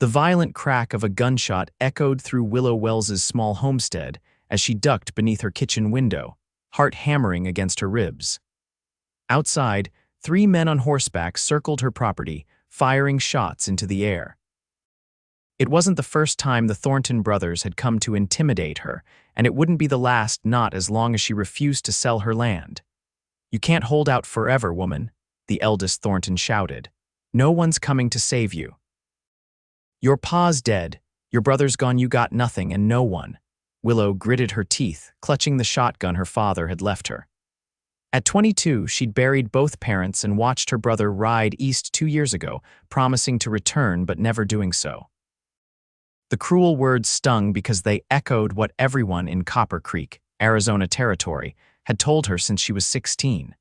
The violent crack of a gunshot echoed through Willow Wells's small homestead as she ducked beneath her kitchen window, heart hammering against her ribs. Outside, 3 men on horseback circled her property, firing shots into the air. It wasn't the first time the Thornton brothers had come to intimidate her, and it wouldn't be the last, not as long as she refused to sell her land. "You can't hold out forever, woman," the eldest Thornton shouted. "No one's coming to save you. Your pa's dead, your brother's gone, you got nothing and no one." Willow gritted her teeth, clutching the shotgun her father had left her. At 22, she'd buried both parents and watched her brother ride east 2 years ago, promising to return but never doing so. The cruel words stung because they echoed what everyone in Copper Creek, Arizona Territory, had told her since she was 16.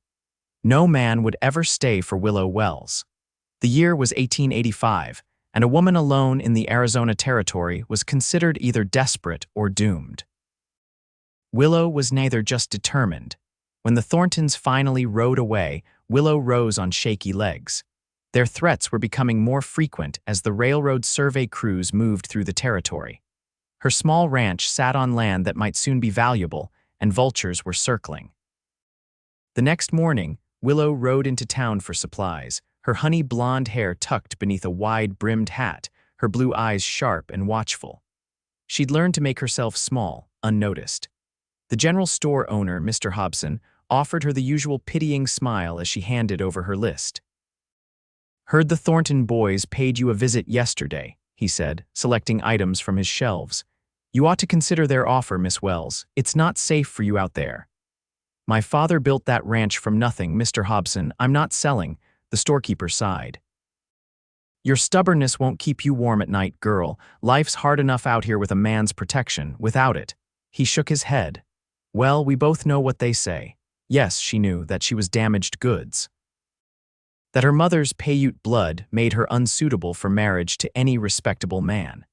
No man would ever stay for Willow Wells. The year was 1885, and a woman alone in the Arizona Territory was considered either desperate or doomed. Willow was neither, just determined. When the Thorntons finally rode away, Willow rose on shaky legs. Their threats were becoming more frequent as the railroad survey crews moved through the territory. Her small ranch sat on land that might soon be valuable, and vultures were circling. The next morning, Willow rode into town for supplies, her honey blonde hair tucked beneath a wide-brimmed hat, her blue eyes sharp and watchful. She'd learned to make herself small, unnoticed. The general store owner, Mr. Hobson, offered her the usual pitying smile as she handed over her list. "Heard the Thornton boys paid you a visit yesterday," he said, selecting items from his shelves. "You ought to consider their offer, Miss Wells. It's not safe for you out there." "My father built that ranch from nothing, Mr. Hobson. I'm not selling," the storekeeper sighed. "Your stubbornness won't keep you warm at night, girl. Life's hard enough out here with a man's protection. Without it." He shook his head. "Well, we both know what they say." Yes, she knew that she was damaged goods. That her mother's Paiute blood made her unsuitable for marriage to any respectable man.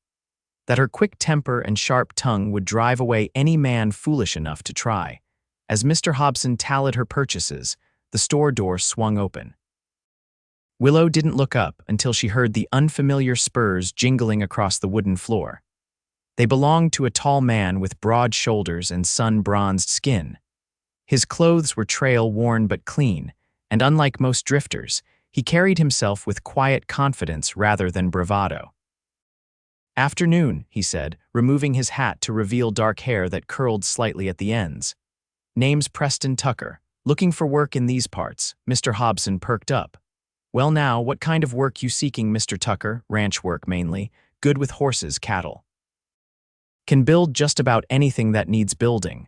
That her quick temper and sharp tongue would drive away any man foolish enough to try. As Mr. Hobson tallied her purchases, the store door swung open. Willow didn't look up until she heard the unfamiliar spurs jingling across the wooden floor. They belonged to a tall man with broad shoulders and sun-bronzed skin. His clothes were trail-worn but clean, and unlike most drifters, he carried himself with quiet confidence rather than bravado. "Afternoon," he said, removing his hat to reveal dark hair that curled slightly at the ends. "Name's Preston Tucker. Looking for work in these parts." Mr. Hobson perked up. "Well now, what kind of work you seeking, Mr. Tucker?" "Ranch work mainly. Good with horses, cattle. Can build just about anything that needs building."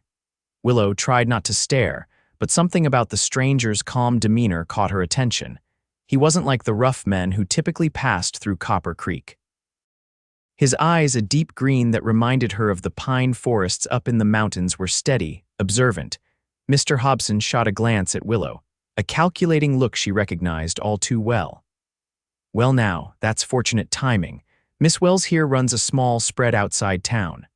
Willow tried not to stare, but something about the stranger's calm demeanor caught her attention. He wasn't like the rough men who typically passed through Copper Creek. His eyes, a deep green that reminded her of the pine forests up in the mountains, were steady, observant. Mr. Hobson shot a glance at Willow, a calculating look she recognized all too well. "Well now, that's fortunate timing. Miss Wells here runs a small spread outside town.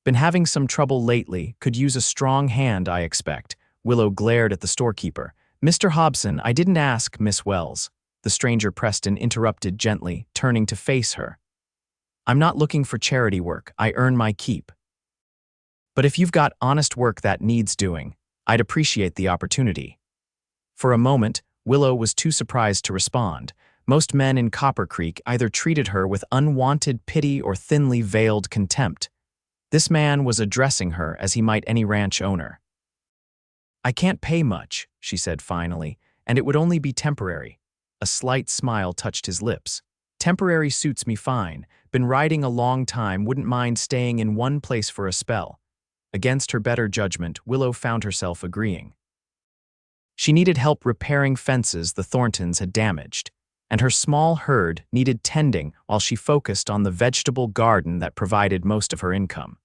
Been having some trouble lately, could use a strong hand, I expect." Willow glared at the storekeeper. "Mr. Hobson, I didn't ask, Miss Wells." The stranger Preston interrupted gently, turning to face her. "I'm not looking for charity work. I earn my keep. But if you've got honest work that needs doing, I'd appreciate the opportunity." For a moment, Willow was too surprised to respond. Most men in Copper Creek either treated her with unwanted pity or thinly veiled contempt. This man was addressing her as he might any ranch owner. "I can't pay much," she said finally, "and it would only be temporary." A slight smile touched his lips. "Temporary suits me fine. Been riding a long time, wouldn't mind staying in one place for a spell." Against her better judgment, Willow found herself agreeing. She needed help repairing fences the Thorntons had damaged, and her small herd needed tending while she focused on the vegetable garden that provided most of her income.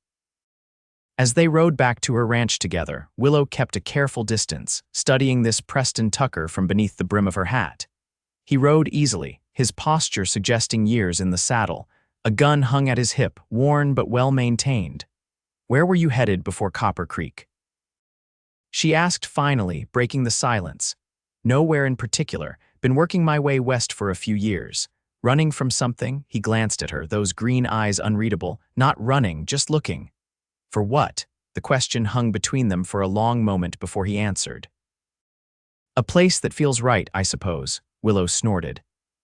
As they rode back to her ranch together, Willow kept a careful distance, studying this Preston Tucker from beneath the brim of her hat. He rode easily, his posture suggesting years in the saddle. A gun hung at his hip, worn but well-maintained. "Where were you headed before Copper Creek?" she asked finally, breaking the silence. "Nowhere in particular. Been working my way west for a few years." Running from something, he glanced at her, those green eyes unreadable, not running, just looking. For what? The question hung between them for a long moment before he answered. A place that feels right, I suppose, Willow snorted.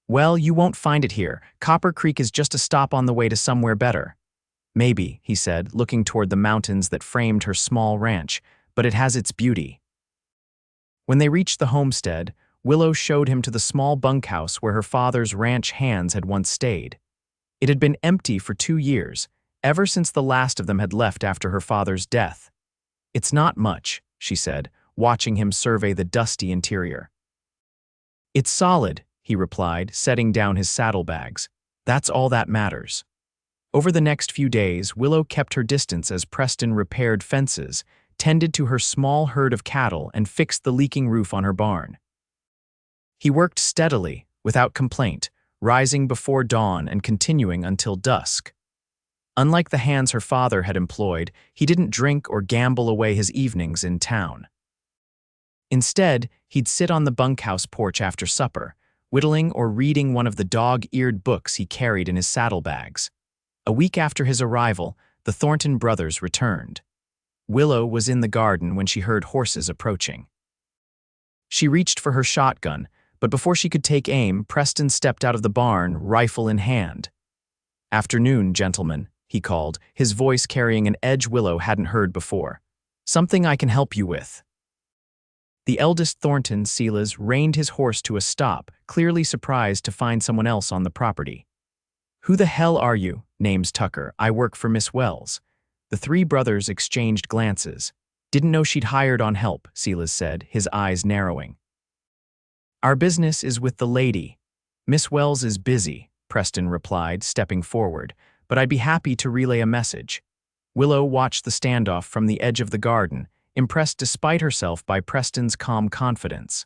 Well, you won't find it here. Copper Creek is just a stop on the way to somewhere better. Maybe, he said, looking toward the mountains that framed her small ranch, but it has its beauty. When they reached the homestead, Willow showed him to the small bunkhouse where her father's ranch hands had once stayed. It had been empty for 2 years, ever since the last of them had left after her father's death. It's not much, she said, watching him survey the dusty interior. It's solid, he replied, setting down his saddlebags. That's all that matters. Over the next few days, Willow kept her distance as Preston repaired fences, tended to her small herd of cattle, and fixed the leaking roof on her barn. He worked steadily, without complaint, rising before dawn and continuing until dusk. Unlike the hands her father had employed, he didn't drink or gamble away his evenings in town. Instead, he'd sit on the bunkhouse porch after supper, whittling or reading one of the dog-eared books he carried in his saddlebags. A week after his arrival, the Thornton brothers returned. Willow was in the garden when she heard horses approaching. She reached for her shotgun, but before she could take aim, Preston stepped out of the barn, rifle in hand. "Afternoon, gentlemen," he called, his voice carrying an edge Willow hadn't heard before. "Something I can help you with." The eldest Thornton, Silas, reined his horse to a stop, clearly surprised to find someone else on the property. "Who the hell are you?" "Name's Tucker. I work for Miss Wells." The three brothers exchanged glances. "Didn't know she'd hired on help," Silas said, his eyes narrowing. "Our business is with the lady. Miss Wells is busy," Preston replied, stepping forward, "but I'd be happy to relay a message." Willow watched the standoff from the edge of the garden, impressed despite herself by Preston's calm confidence.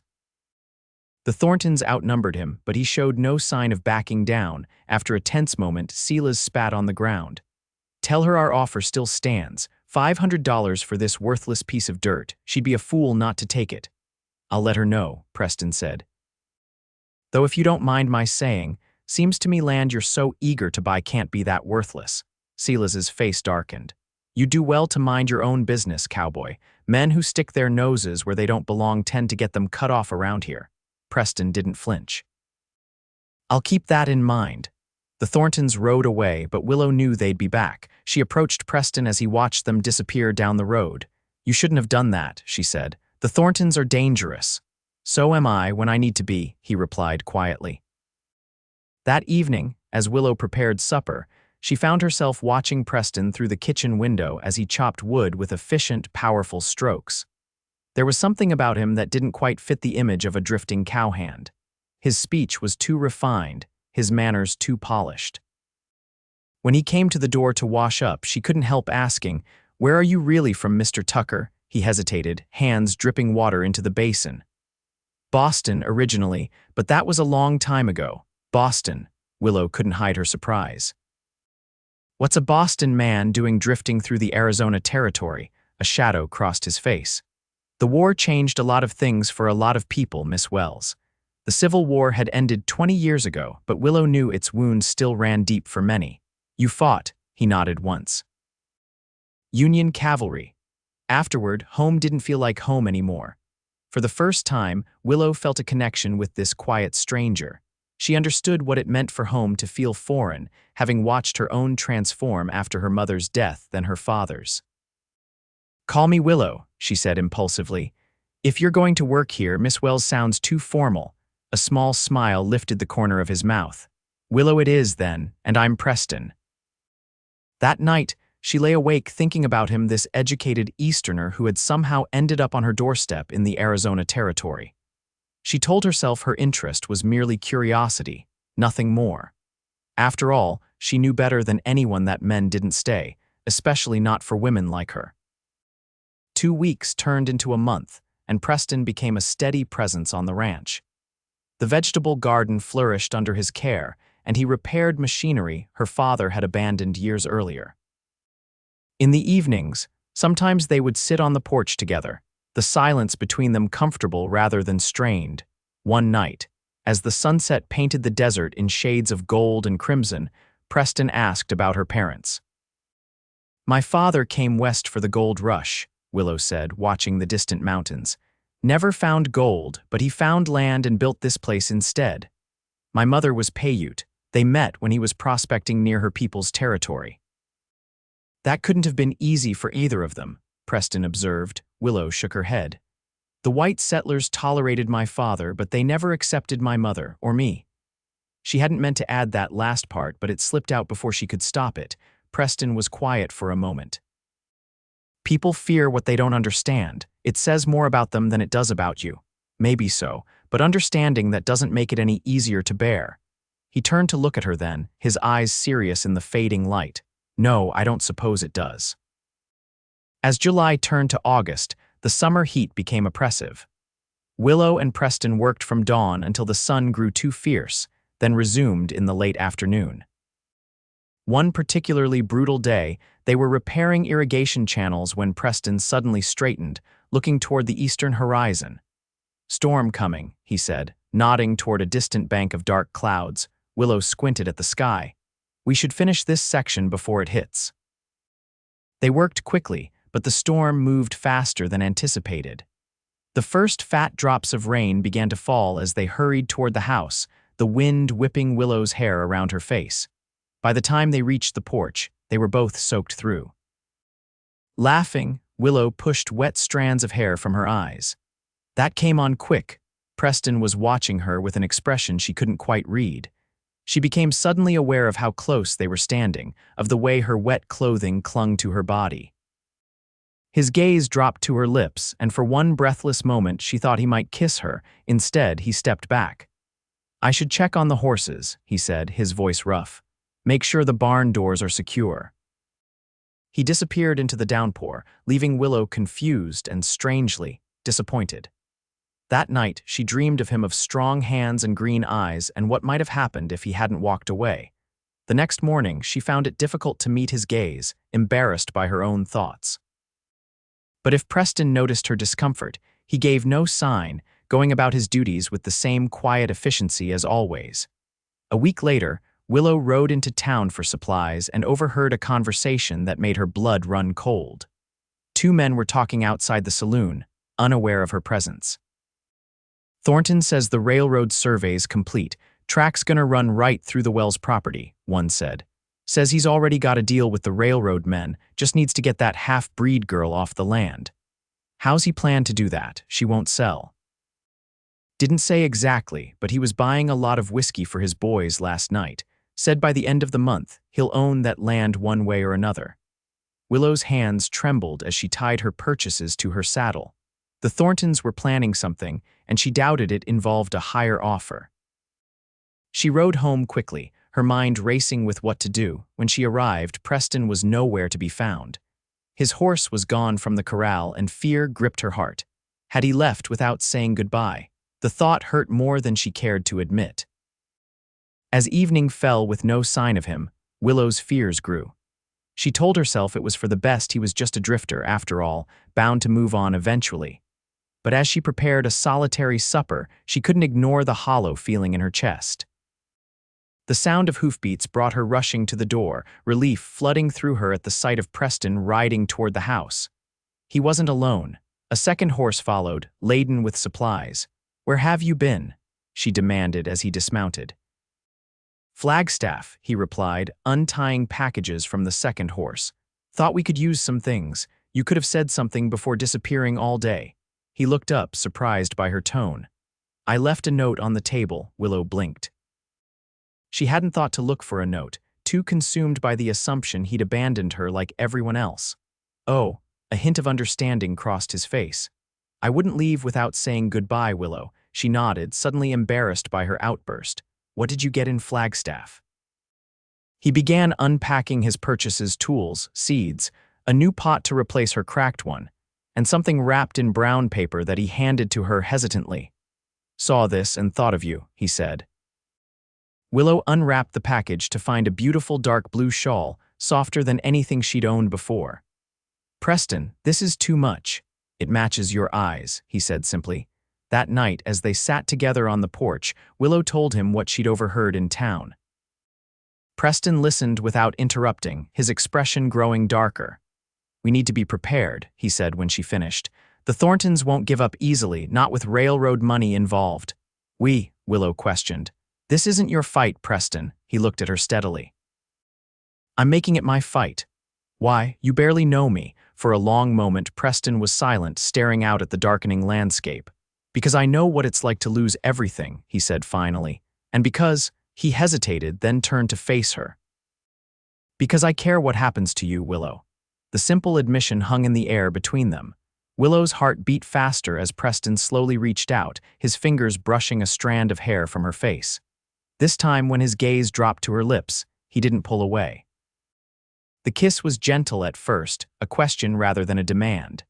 The Thorntons outnumbered him, but he showed no sign of backing down. After a tense moment, Silas spat on the ground. "Tell her our offer still stands. $500 for this worthless piece of dirt. She'd be a fool not to take it." "I'll let her know," Preston said. "Though if you don't mind my saying, seems to me land you're so eager to buy can't be that worthless." Silas's face darkened. "You do well to mind your own business, Cowboy. Men who stick their noses where they don't belong tend to get them cut off around here." Preston didn't flinch. "I'll keep that in mind." The Thorntons rode away, but Willow knew they'd be back. She approached Preston as he watched them disappear down the road. "You shouldn't have done that," she said. "The Thorntons are dangerous." "So am I when I need to be," he replied quietly. That evening, as Willow prepared supper, she found herself watching Preston through the kitchen window as he chopped wood with efficient, powerful strokes. There was something about him that didn't quite fit the image of a drifting cowhand. His speech was too refined, his manners too polished. When he came to the door to wash up, she couldn't help asking, "Where are you really from, Mr. Tucker?" He hesitated, hands dripping water into the basin. "Boston, originally, but that was a long time ago." "Boston." Willow couldn't hide her surprise. "What's a Boston man doing drifting through the Arizona territory?" A shadow crossed his face. "The war changed a lot of things for a lot of people, Miss Wells. The Civil War had ended 20 years ago, but Willow knew its wounds still ran deep for many. "You fought," he nodded once. "Union cavalry. Afterward, home didn't feel like home anymore." For the first time, Willow felt a connection with this quiet stranger. She understood what it meant for home to feel foreign, having watched her own transform after her mother's death than her father's. "Call me Willow," she said impulsively. "If you're going to work here, Miss Wells sounds too formal." A small smile lifted the corner of his mouth. "Willow it is, then, and I'm Preston." That night, she lay awake thinking about him, this educated Easterner who had somehow ended up on her doorstep in the Arizona territory. She told herself her interest was merely curiosity, nothing more. After all, she knew better than anyone that men didn't stay, especially not for women like her. 2 weeks turned into a month, and Preston became a steady presence on the ranch. The vegetable garden flourished under his care, and he repaired machinery her father had abandoned years earlier. In the evenings, sometimes they would sit on the porch together, the silence between them comfortable rather than strained. One night, As the sunset painted the desert in shades of gold and crimson, Preston asked about her parents. "My father came west for the gold rush," Willow said, watching the distant mountains. "Never found gold, but he found land and built this place instead. My mother was Paiute. They met when he was prospecting near her people's territory." "That couldn't have been easy for either of them," Preston observed. Willow shook her head. "The white settlers tolerated my father, but they never accepted my mother, or me." She hadn't meant to add that last part, but it slipped out before she could stop it. Preston was quiet for a moment. "People fear what they don't understand. It says more about them than it does about you." "Maybe so, but understanding that doesn't make it any easier to bear." He turned to look at her then, his eyes serious in the fading light. "No, I don't suppose it does." As July turned to August, the summer heat became oppressive. Willow and Preston worked from dawn until the sun grew too fierce, then resumed in the late afternoon. One particularly brutal day, they were repairing irrigation channels when Preston suddenly straightened, looking toward the eastern horizon. "Storm coming," he said, nodding toward a distant bank of dark clouds. Willow squinted at the sky. "We should finish this section before it hits." They worked quickly, but the storm moved faster than anticipated. The first fat drops of rain began to fall as they hurried toward the house, the wind whipping Willow's hair around her face. By the time they reached the porch, they were both soaked through. Laughing, Willow pushed wet strands of hair from her eyes. That came on quick. Preston was watching her with an expression she couldn't quite read. She became suddenly aware of how close they were standing, of the way her wet clothing clung to her body. His gaze dropped to her lips, and for one breathless moment she thought he might kiss her. Instead, he stepped back. "I should check on the horses," he said, his voice rough. "Make sure the barn doors are secure." He disappeared into the downpour, leaving Willow confused and strangely disappointed. That night, she dreamed of him of strong hands and green eyes and what might have happened if he hadn't walked away. The next morning, she found it difficult to meet his gaze, embarrassed by her own thoughts. But if Preston noticed her discomfort, he gave no sign, going about his duties with the same quiet efficiency as always. A week later, Willow rode into town for supplies and overheard a conversation that made her blood run cold. Two men were talking outside the saloon, unaware of her presence. "Thornton says the railroad survey's complete. Track's gonna run right through the Wells property," one said. "Says he's already got a deal with the railroad men, just needs to get that half-breed girl off the land." "How's he plan to do that? She won't sell." "Didn't say exactly, but he was buying a lot of whiskey for his boys last night. Said by the end of the month, he'll own that land one way or another." Willow's hands trembled as she tied her purchases to her saddle. The Thorntons were planning something, and she doubted it involved a higher offer. She rode home quickly, her mind racing with what to do. When she arrived, Preston was nowhere to be found. His horse was gone from the corral, and fear gripped her heart. Had he left without saying goodbye? The thought hurt more than she cared to admit. As evening fell with no sign of him, Willow's fears grew. She told herself it was for the best he was just a drifter after all, bound to move on eventually. But as she prepared a solitary supper, she couldn't ignore the hollow feeling in her chest. The sound of hoofbeats brought her rushing to the door, relief flooding through her at the sight of Preston riding toward the house. He wasn't alone. A second horse followed, laden with supplies. "Where have you been?" she demanded as he dismounted. "Flagstaff," he replied, untying packages from the second horse. "Thought we could use some things. You could have said something before disappearing all day." He looked up, surprised by her tone. "I left a note on the table," Willow blinked. She hadn't thought to look for a note, too consumed by the assumption he'd abandoned her like everyone else. "Oh," a hint of understanding crossed his face. "I wouldn't leave without saying goodbye, Willow." She nodded, suddenly embarrassed by her outburst. "What did you get in Flagstaff?" He began unpacking his purchases: tools, seeds, a new pot to replace her cracked one, and something wrapped in brown paper that he handed to her hesitantly. "Saw this and thought of you," he said. Willow unwrapped the package to find a beautiful dark blue shawl, softer than anything she'd owned before. "Preston, this is too much." "It matches your eyes," he said simply. That night, as they sat together on the porch, Willow told him what she'd overheard in town. Preston listened without interrupting, his expression growing darker. "We need to be prepared," he said when she finished. "The Thorntons won't give up easily, not with railroad money involved." Willow questioned. "This isn't your fight, Preston." He looked at her steadily. "I'm making it my fight." "Why, you barely know me." For a long moment, Preston was silent, staring out at the darkening landscape. "Because I know what it's like to lose everything," he said finally. "And because—" he hesitated, then turned to face her. "Because I care what happens to you, Willow." The simple admission hung in the air between them. Willow's heart beat faster as Preston slowly reached out, his fingers brushing a strand of hair from her face. This time, when his gaze dropped to her lips, he didn't pull away. The kiss was gentle at first, a question rather than a demand.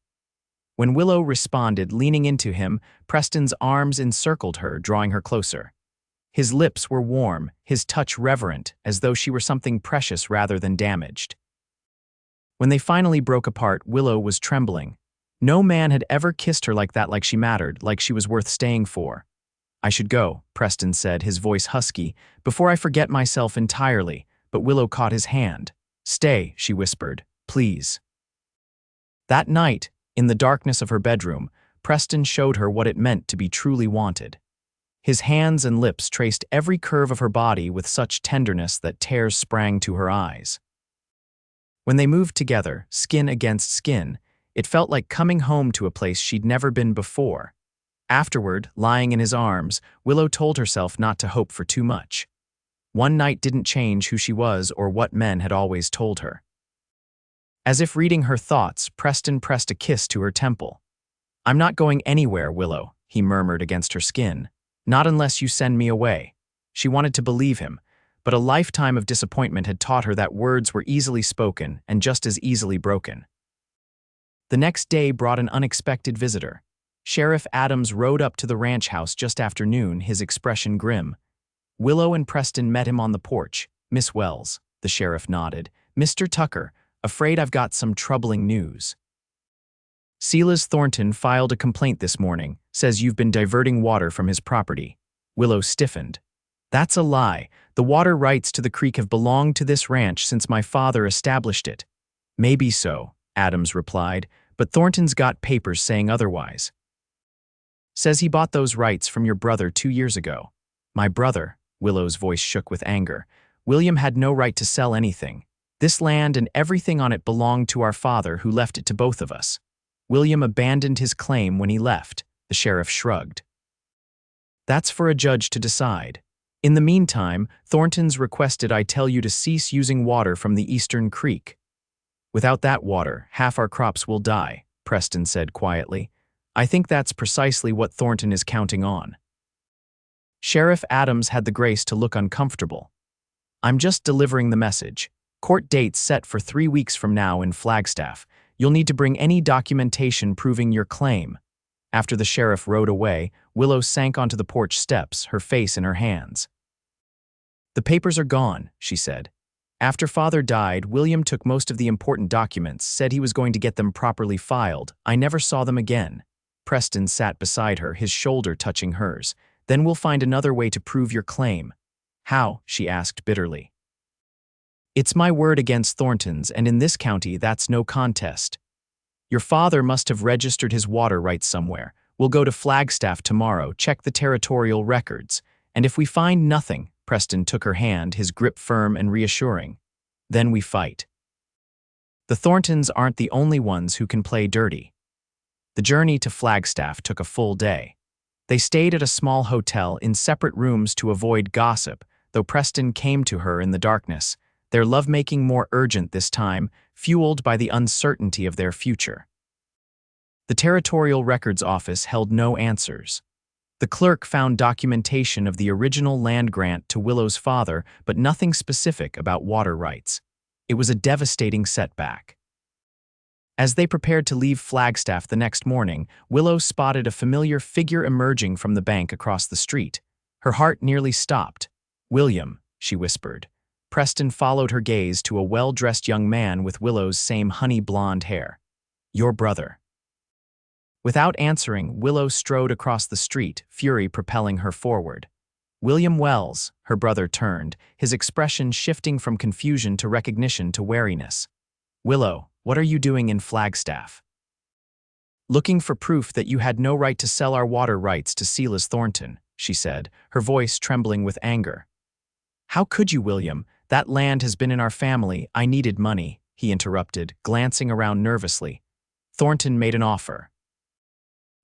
When Willow responded, leaning into him, Preston's arms encircled her, drawing her closer. His lips were warm, his touch reverent, as though she were something precious rather than damaged. When they finally broke apart, Willow was trembling. No man had ever kissed her like that, like she mattered, like she was worth staying for. "I should go," Preston said, his voice husky, "before I forget myself entirely," but Willow caught his hand. "Stay," she whispered, "please." That night, in the darkness of her bedroom, Preston showed her what it meant to be truly wanted. His hands and lips traced every curve of her body with such tenderness that tears sprang to her eyes. When they moved together, skin against skin, it felt like coming home to a place she'd never been before. Afterward, lying in his arms, Willow told herself not to hope for too much. One night didn't change who she was or what men had always told her. As if reading her thoughts, Preston pressed a kiss to her temple. "I'm not going anywhere, Willow," he murmured against her skin. "Not unless you send me away." She wanted to believe him, but a lifetime of disappointment had taught her that words were easily spoken and just as easily broken. The next day brought an unexpected visitor. Sheriff Adams rode up to the ranch house just after noon, his expression grim. Willow and Preston met him on the porch. "Miss Wells," the sheriff nodded. "Mr. Tucker, afraid I've got some troubling news. Silas Thornton filed a complaint this morning, says you've been diverting water from his property." Willow stiffened. "That's a lie. The water rights to the creek have belonged to this ranch since my father established it." "Maybe so," Adams replied, "but Thornton's got papers saying otherwise. Says he bought those rights from your brother 2 years ago." "My brother?" Willow's voice shook with anger. "William had no right to sell anything. This land and everything on it belonged to our father, who left it to both of us. William abandoned his claim when he left." The sheriff shrugged. "That's for a judge to decide. In the meantime, Thornton's requested I tell you to cease using water from the eastern creek." "Without that water, half our crops will die," Preston said quietly. "I think that's precisely what Thornton is counting on." Sheriff Adams had the grace to look uncomfortable. "I'm just delivering the message. Court date's set for 3 weeks from now in Flagstaff. You'll need to bring any documentation proving your claim." After the sheriff rode away, Willow sank onto the porch steps, her face in her hands. "The papers are gone," she said. "After Father died, William took most of the important documents, said he was going to get them properly filed. I never saw them again." Preston sat beside her, his shoulder touching hers. "Then we'll find another way to prove your claim." "How?" she asked bitterly. "It's my word against Thornton's, and in this county that's no contest. Your father must have registered his water rights somewhere. We'll go to Flagstaff tomorrow, check the territorial records, and if we find nothing," Preston took her hand, his grip firm and reassuring, "then we fight. The Thorntons aren't the only ones who can play dirty." The journey to Flagstaff took a full day. They stayed at a small hotel in separate rooms to avoid gossip, though Preston came to her in the darkness, their lovemaking more urgent this time, fueled by the uncertainty of their future. The Territorial Records Office held no answers. The clerk found documentation of the original land grant to Willow's father, but nothing specific about water rights. It was a devastating setback. As they prepared to leave Flagstaff the next morning, Willow spotted a familiar figure emerging from the bank across the street. Her heart nearly stopped. "William," she whispered. Preston followed her gaze to a well-dressed young man with Willow's same honey blonde hair. "Your brother." Without answering, Willow strode across the street, fury propelling her forward. William Wells, her brother turned, his expression shifting from confusion to recognition to wariness. Willow, what are you doing in Flagstaff? Looking for proof that you had no right to sell our water rights to Silas Thornton, she said, her voice trembling with anger. How could you, William? That land has been in our family. I needed money, he interrupted, glancing around nervously. Thornton made an offer.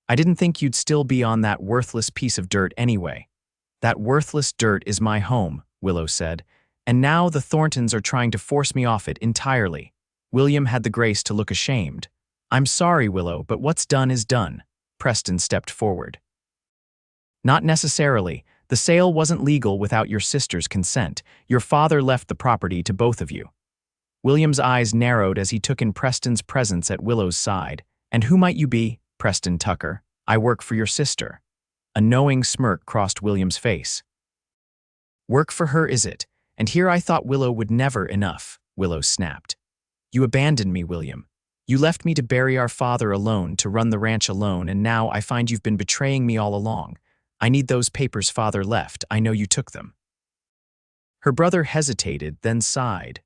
I didn't think you'd still be on that worthless piece of dirt anyway. That worthless dirt is my home, Willow said, and now the Thorntons are trying to force me off it entirely. William had the grace to look ashamed. I'm sorry, Willow, but what's done is done. Preston stepped forward. Not necessarily. The sale wasn't legal without your sister's consent. Your father left the property to both of you. William's eyes narrowed as he took in Preston's presence at Willow's side. And who might you be? Preston Tucker. I work for your sister. A knowing smirk crossed William's face. Work for her, is it? And here I thought Willow would never enough, Willow snapped. You abandoned me, William. You left me to bury our father alone, to run the ranch alone, and now I find you've been betraying me all along. I need those papers father left. I know you took them. Her brother hesitated, then sighed.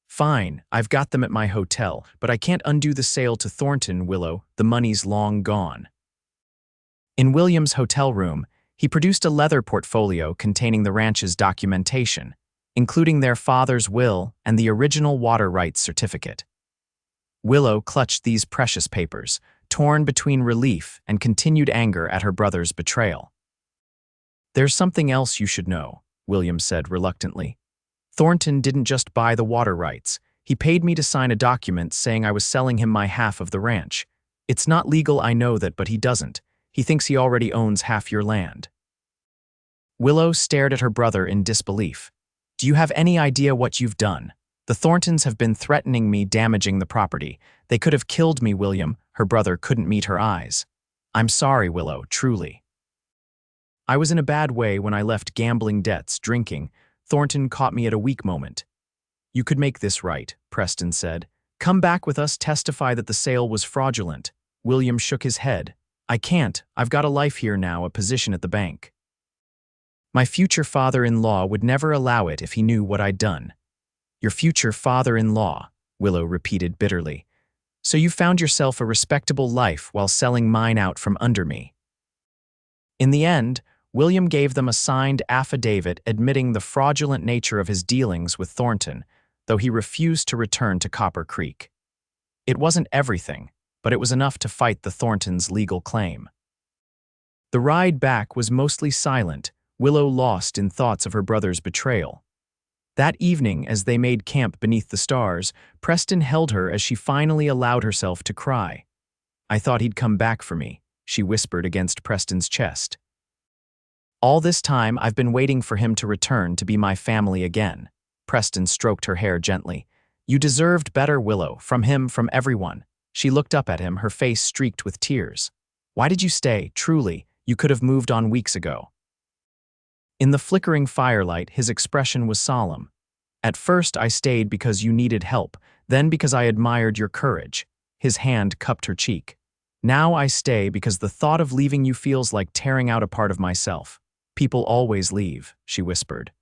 Fine, I've got them at my hotel, but I can't undo the sale to Thornton, Willow. The money's long gone. In William's hotel room, he produced a leather portfolio containing the ranch's documentation, including their father's will and the original water rights certificate. Willow clutched these precious papers, torn between relief and continued anger at her brother's betrayal. There's something else you should know, William said reluctantly. Thornton didn't just buy the water rights. He paid me to sign a document saying I was selling him my half of the ranch. It's not legal, I know that, but he doesn't. He thinks he already owns half your land. Willow stared at her brother in disbelief. Do you have any idea what you've done? The Thorntons have been threatening me, damaging the property. They could have killed me, William. Her brother couldn't meet her eyes. I'm sorry, Willow, truly. I was in a bad way when I left, gambling debts, drinking. Thornton caught me at a weak moment. You could make this right, Preston said. Come back with us, testify that the sale was fraudulent. William shook his head. I can't. I've got a life here now, a position at the bank. My future father-in-law would never allow it if he knew what I'd done. Your future father-in-law, Willow repeated bitterly. So you found yourself a respectable life while selling mine out from under me. In the end, William gave them a signed affidavit admitting the fraudulent nature of his dealings with Thornton, though he refused to return to Copper Creek. It wasn't everything, but it was enough to fight the Thorntons' legal claim. The ride back was mostly silent, Willow lost in thoughts of her brother's betrayal. That evening, as they made camp beneath the stars, Preston held her as she finally allowed herself to cry. I thought he'd come back for me, she whispered against Preston's chest. All this time, I've been waiting for him to return to be my family again. Preston stroked her hair gently. You deserved better, Willow, from him, from everyone. She looked up at him, her face streaked with tears. Why did you stay? Truly, you could have moved on weeks ago. In the flickering firelight, his expression was solemn. At first, I stayed because you needed help, then because I admired your courage. His hand cupped her cheek. Now I stay because the thought of leaving you feels like tearing out a part of myself. People always leave, she whispered.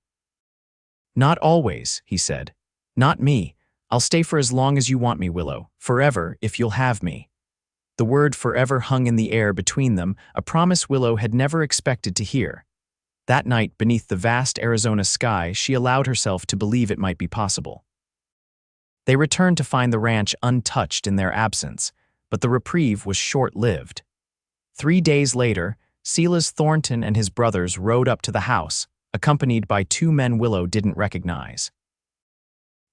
Not always, he said. Not me. I'll stay for as long as you want me, Willow. Forever, if you'll have me. The word forever hung in the air between them, a promise Willow had never expected to hear. That night, beneath the vast Arizona sky, she allowed herself to believe it might be possible. They returned to find the ranch untouched in their absence, but the reprieve was short-lived. 3 days later, Silas Thornton and his brothers rode up to the house, accompanied by 2 men Willow didn't recognize.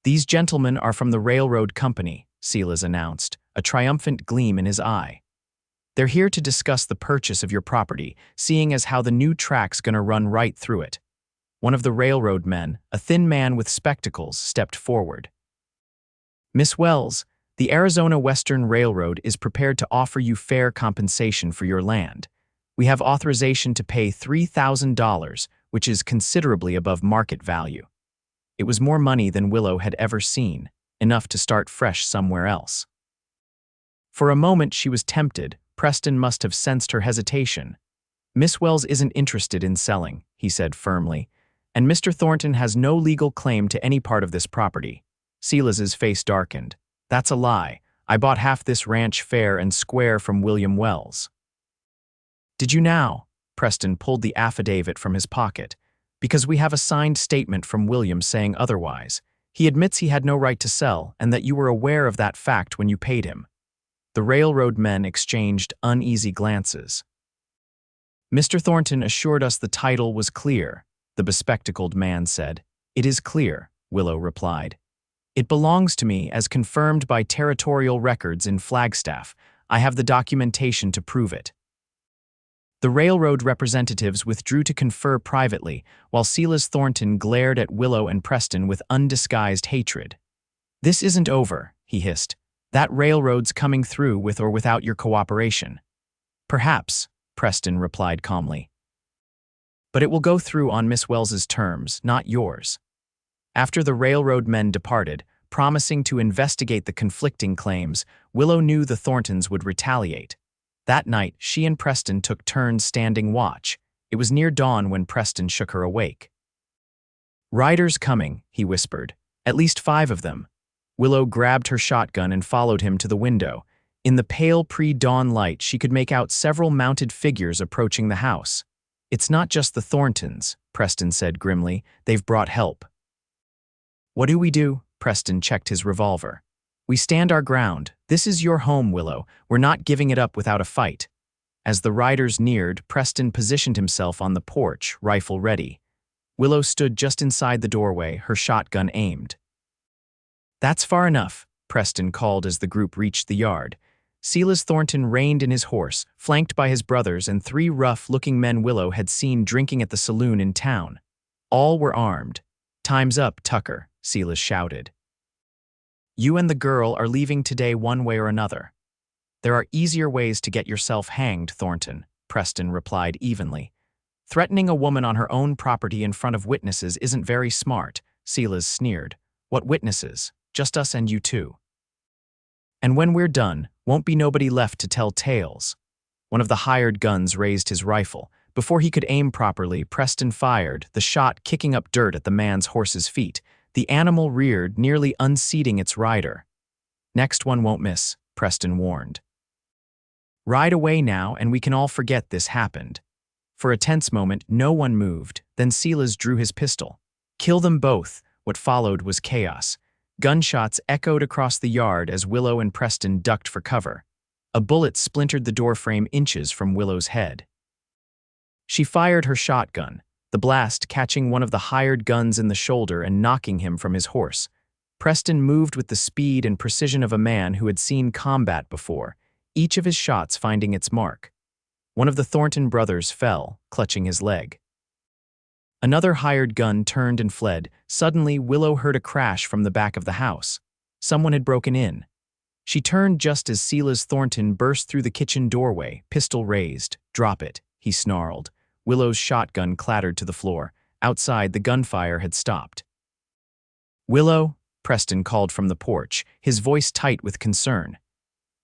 These gentlemen are from the railroad company, Silas announced, a triumphant gleam in his eye. They're here to discuss the purchase of your property, seeing as how the new track's gonna run right through it. One of the railroad men, a thin man with spectacles, stepped forward. Miss Wells, the Arizona Western Railroad is prepared to offer you fair compensation for your land. We have authorization to pay $3,000, which is considerably above market value. It was more money than Willow had ever seen, enough to start fresh somewhere else. For a moment she was tempted, Preston must have sensed her hesitation. "Miss Wells isn't interested in selling," he said firmly, "and Mr. Thornton has no legal claim to any part of this property." Silas's face darkened. "That's a lie. I bought half this ranch fair and square from William Wells." "Did you now?" Preston pulled the affidavit from his pocket. "Because we have a signed statement from William saying otherwise. He admits he had no right to sell and that you were aware of that fact when you paid him." The railroad men exchanged uneasy glances. "Mr. Thornton assured us the title was clear," the bespectacled man said. "It is clear," Willow replied. "It belongs to me as confirmed by territorial records in Flagstaff. I have the documentation to prove it." The railroad representatives withdrew to confer privately, while Silas Thornton glared at Willow and Preston with undisguised hatred. "This isn't over," he hissed. "That railroad's coming through with or without your cooperation." "Perhaps," Preston replied calmly. "But it will go through on Miss Wells's terms, not yours." After the railroad men departed, promising to investigate the conflicting claims, Willow knew the Thorntons would retaliate. That night, she and Preston took turns standing watch. It was near dawn when Preston shook her awake. "Riders coming," he whispered. "At least 5 of them." Willow grabbed her shotgun and followed him to the window. In the pale pre-dawn light, she could make out several mounted figures approaching the house. "It's not just the Thorntons," Preston said grimly. "They've brought help." "What do we do?" Preston checked his revolver. "We stand our ground. This is your home, Willow. We're not giving it up without a fight." As the riders neared, Preston positioned himself on the porch, rifle ready. Willow stood just inside the doorway, her shotgun aimed. "That's far enough," Preston called as the group reached the yard. Silas Thornton reined in his horse, flanked by his brothers and 3 rough-looking men Willow had seen drinking at the saloon in town. All were armed. "Time's up, Tucker," Silas shouted. "You and the girl are leaving today one way or another." "There are easier ways to get yourself hanged, Thornton," Preston replied evenly. "Threatening a woman on her own property in front of witnesses isn't very smart," Silas sneered. "What witnesses? Just us and you two. And when we're done, won't be nobody left to tell tales." One of the hired guns raised his rifle. Before he could aim properly, Preston fired, the shot kicking up dirt at the man's horse's feet. The animal reared, nearly unseating its rider. "Next one won't miss," Preston warned. "Ride away now, and we can all forget this happened." For a tense moment, no one moved. Then Silas drew his pistol. "Kill them both." What followed was chaos. Gunshots echoed across the yard as Willow and Preston ducked for cover. A bullet splintered the doorframe inches from Willow's head. She fired her shotgun, the blast catching one of the hired guns in the shoulder and knocking him from his horse. Preston moved with the speed and precision of a man who had seen combat before, each of his shots finding its mark. One of the Thornton brothers fell, clutching his leg. Another hired gun turned and fled. Suddenly, Willow heard a crash from the back of the house. Someone had broken in. She turned just as Silas Thornton burst through the kitchen doorway, pistol raised. "Drop it," he snarled. Willow's shotgun clattered to the floor. Outside, the gunfire had stopped. "Willow," Preston called from the porch, his voice tight with concern.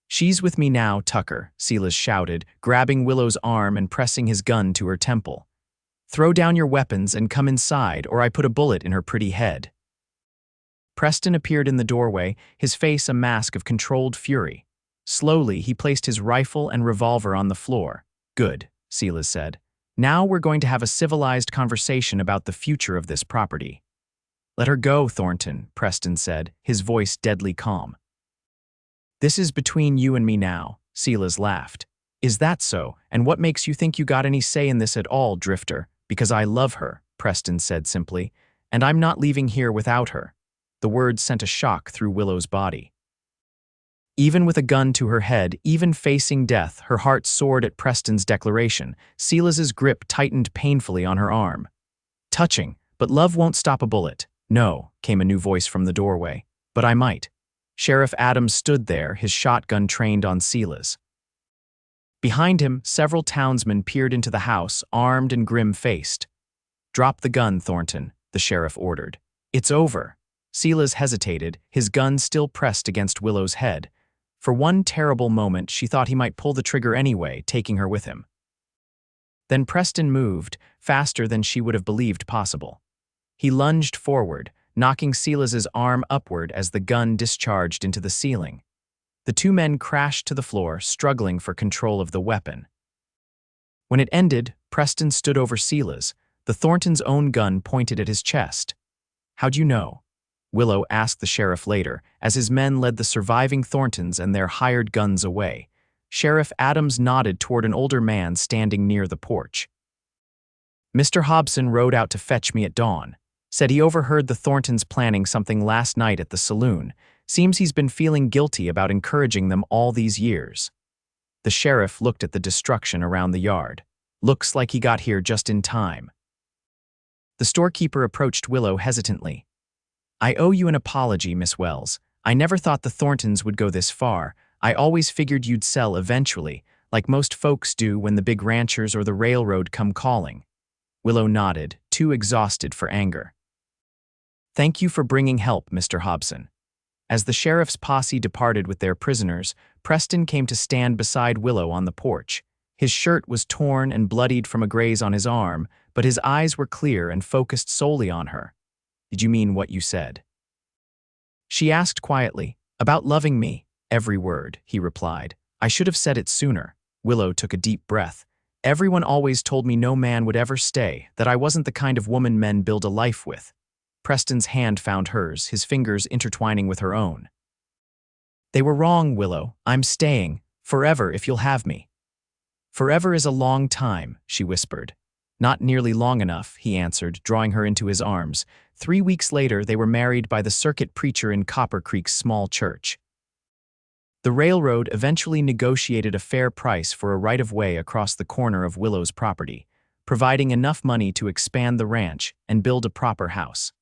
"She's with me now, Tucker," Silas shouted, grabbing Willow's arm and pressing his gun to her temple. "Throw down your weapons and come inside, or I put a bullet in her pretty head." Preston appeared in the doorway, his face a mask of controlled fury. Slowly, he placed his rifle and revolver on the floor. "Good," Silas said. "Now we're going to have a civilized conversation about the future of this property." "Let her go, Thornton," Preston said, his voice deadly calm. "This is between you and me now," Silas laughed. "Is that so? And what makes you think you got any say in this at all, Drifter?" "Because I love her," Preston said simply, "and I'm not leaving here without her." The words sent a shock through Willow's body. Even with a gun to her head, even facing death, her heart soared at Preston's declaration. Silas's grip tightened painfully on her arm. "Touching, but love won't stop a bullet." "No," came a new voice from the doorway. "But I might." Sheriff Adams stood there, his shotgun trained on Silas. Behind him, several townsmen peered into the house, armed and grim-faced. "Drop the gun, Thornton," the sheriff ordered. "It's over." Silas hesitated, his gun still pressed against Willow's head. For one terrible moment, she thought he might pull the trigger anyway, taking her with him. Then Preston moved, faster than she would have believed possible. He lunged forward, knocking Silas's arm upward as the gun discharged into the ceiling. The two men crashed to the floor, struggling for control of the weapon. When it ended, Preston stood over Silas, the Thornton's own gun pointed at his chest. "How'd you know?" Willow asked the sheriff later, as his men led the surviving Thorntons and their hired guns away. Sheriff Adams nodded toward an older man standing near the porch. "Mr. Hobson rode out to fetch me at dawn. Said he overheard the Thorntons planning something last night at the saloon. Seems he's been feeling guilty about encouraging them all these years." The sheriff looked at the destruction around the yard. "Looks like he got here just in time." The storekeeper approached Willow hesitantly. "I owe you an apology, Miss Wells. I never thought the Thorntons would go this far. I always figured you'd sell eventually, like most folks do when the big ranchers or the railroad come calling." Willow nodded, too exhausted for anger. "Thank you for bringing help, Mr. Hobson." As the sheriff's posse departed with their prisoners, Preston came to stand beside Willow on the porch. His shirt was torn and bloodied from a graze on his arm, but his eyes were clear and focused solely on her. "Did you mean what you said?" She asked quietly. "About loving me." "Every word," he replied. "I should have said it sooner." Willow took a deep breath. "Everyone always told me no man would ever stay, that I wasn't the kind of woman men build a life with." Preston's hand found hers, his fingers intertwining with her own. "They were wrong, Willow. I'm staying. Forever, if you'll have me." "Forever is a long time," she whispered. "Not nearly long enough," he answered, drawing her into his arms. 3 weeks later, they were married by the circuit preacher in Copper Creek's small church. The railroad eventually negotiated a fair price for a right-of-way across the corner of Willow's property, providing enough money to expand the ranch and build a proper house.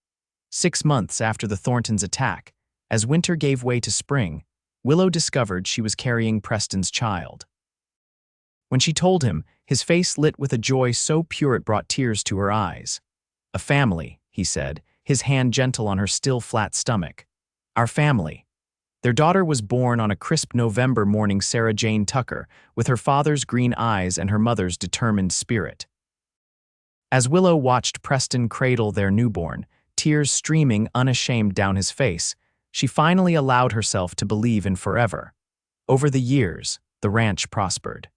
6 months after the Thorntons' attack, as winter gave way to spring, Willow discovered she was carrying Preston's child. When she told him, his face lit with a joy so pure it brought tears to her eyes. "A family," he said, his hand gentle on her still flat stomach. "Our family." Their daughter was born on a crisp November morning, Sarah Jane Tucker, with her father's green eyes and her mother's determined spirit. As Willow watched Preston cradle their newborn, tears streaming unashamed down his face, she finally allowed herself to believe in forever. Over the years, the ranch prospered.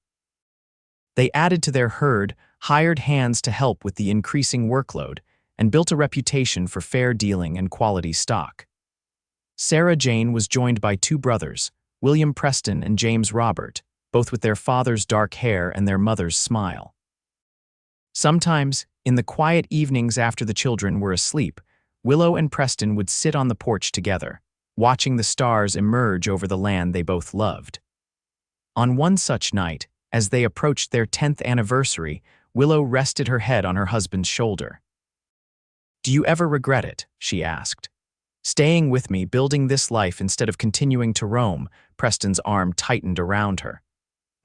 They added to their herd, hired hands to help with the increasing workload, and built a reputation for fair dealing and quality stock. Sarah Jane was joined by 2 brothers, William Preston and James Robert, both with their father's dark hair and their mother's smile. Sometimes, in the quiet evenings after the children were asleep, Willow and Preston would sit on the porch together, watching the stars emerge over the land they both loved. On one such night, as they approached their 10th anniversary, Willow rested her head on her husband's shoulder. "Do you ever regret it?" she asked. "Staying with me, building this life instead of continuing to roam." Preston's arm tightened around her.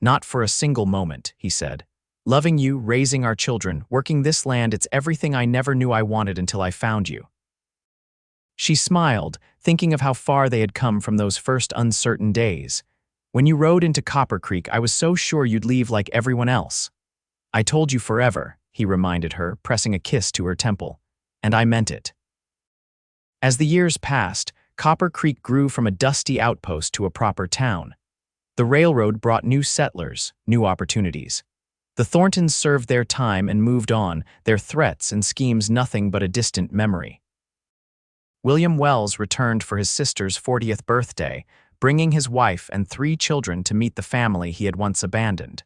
"Not for a single moment," he said. "Loving you, raising our children, working this land, it's everything I never knew I wanted until I found you." She smiled, thinking of how far they had come from those first uncertain days. "When you rode into Copper Creek, I was so sure you'd leave like everyone else." "I told you forever," he reminded her, pressing a kiss to her temple. "And I meant it." As the years passed, Copper Creek grew from a dusty outpost to a proper town. The railroad brought new settlers, new opportunities. The Thorntons served their time and moved on, their threats and schemes nothing but a distant memory. William Wells returned for his sister's 40th birthday, bringing his wife and 3 children to meet the family he had once abandoned.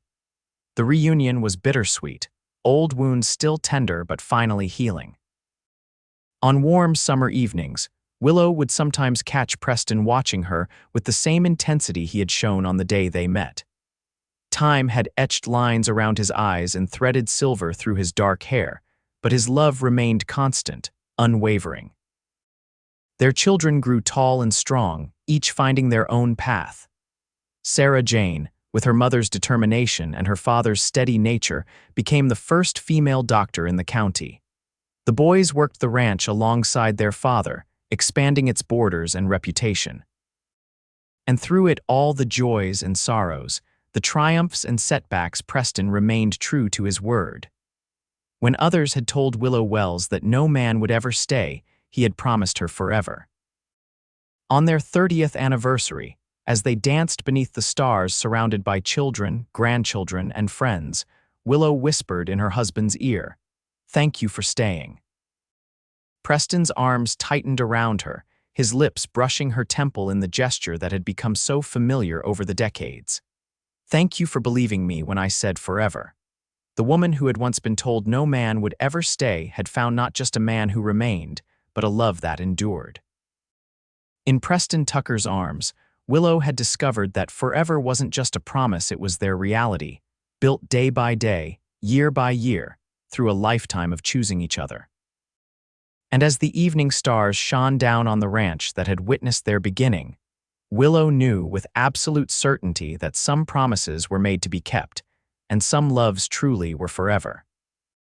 The reunion was bittersweet, old wounds still tender but finally healing. On warm summer evenings, Willow would sometimes catch Preston watching her with the same intensity he had shown on the day they met. Time had etched lines around his eyes and threaded silver through his dark hair, but his love remained constant, unwavering. Their children grew tall and strong, each finding their own path. Sarah Jane, with her mother's determination and her father's steady nature, became the first female doctor in the county. The boys worked the ranch alongside their father, expanding its borders and reputation. And through it all, the joys and sorrows, the triumphs and setbacks, Preston remained true to his word. When others had told Willow Wells that no man would ever stay, he had promised her forever. On their 30th anniversary, as they danced beneath the stars surrounded by children, grandchildren, and friends, Willow whispered in her husband's ear, "Thank you for staying." Preston's arms tightened around her, his lips brushing her temple in the gesture that had become so familiar over the decades. "Thank you for believing me when I said forever." The woman who had once been told no man would ever stay had found not just a man who remained, but a love that endured. In Preston Tucker's arms, Willow had discovered that forever wasn't just a promise, it was their reality, built day by day, year by year, through a lifetime of choosing each other. And as the evening stars shone down on the ranch that had witnessed their beginning, Willow knew with absolute certainty that some promises were made to be kept, and some loves truly were forever.